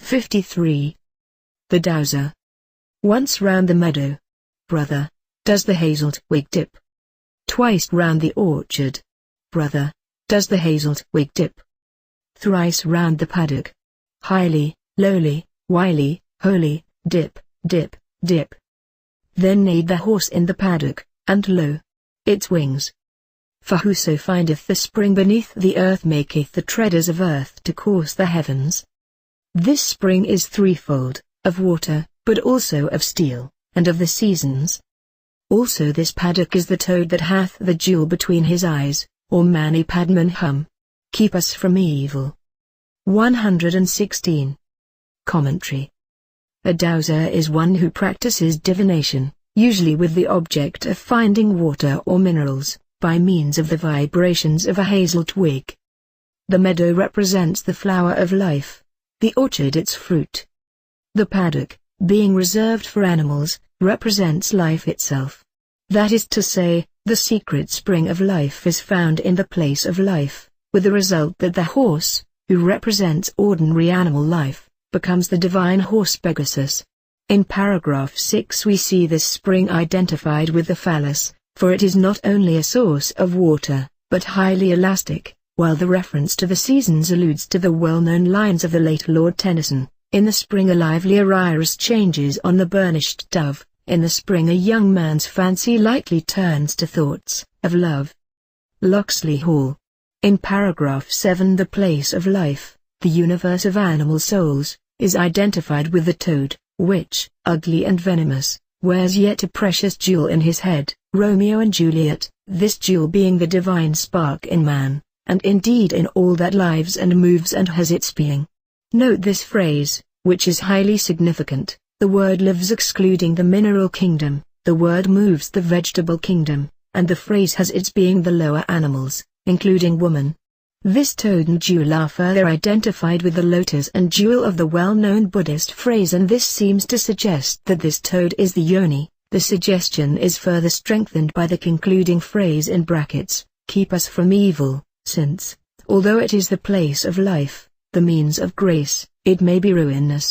53. The Dowser. Once round the meadow, brother, does the hazel twig dip. Twice round the orchard, brother, does the hazel twig dip. Thrice round the paddock, highly, lowly, wily, holy, dip, dip, dip. Then neighed the horse in the paddock, and lo, its wings. For whoso findeth the spring beneath the earth maketh the treaders of earth to course the heavens. This spring is threefold, of water, but also of steel, and of the seasons. Also this paddock is the toad that hath the jewel between his eyes, or Mani Padman Hum. Keep us from evil. 116. Commentary. A dowser is one who practices divination, usually with the object of finding water or minerals, by means of the vibrations of a hazel twig. The meadow represents the flower of life, the orchard its fruit. The paddock, being reserved for animals, represents life itself. That is to say, the secret spring of life is found in the place of life, with the result that the horse, who represents ordinary animal life, becomes the divine horse Pegasus. In paragraph 6 we see this spring identified with the phallus, for it is not only a source of water, but highly elastic, while the reference to the seasons alludes to the well-known lines of the late Lord Tennyson: in the spring a livelier iris changes on the burnished dove, in the spring a young man's fancy lightly turns to thoughts of love. Locksley Hall. In paragraph 7 the place of life, the universe of animal souls, is identified with the toad, which, ugly and venomous, wears yet a precious jewel in his head, Romeo and Juliet, this jewel being the divine spark in man, and indeed in all that lives and moves and has its being. Note this phrase, which is highly significant: the word lives excluding the mineral kingdom, the word moves the vegetable kingdom, and the phrase has its being the lower animals, including woman. This toad and jewel are further identified with the lotus and jewel of the well-known Buddhist phrase, and this seems to suggest that this toad is the yoni. The suggestion is further strengthened by the concluding phrase in brackets, keep us from evil, since, although it is the place of life, the means of grace, it may be ruinous.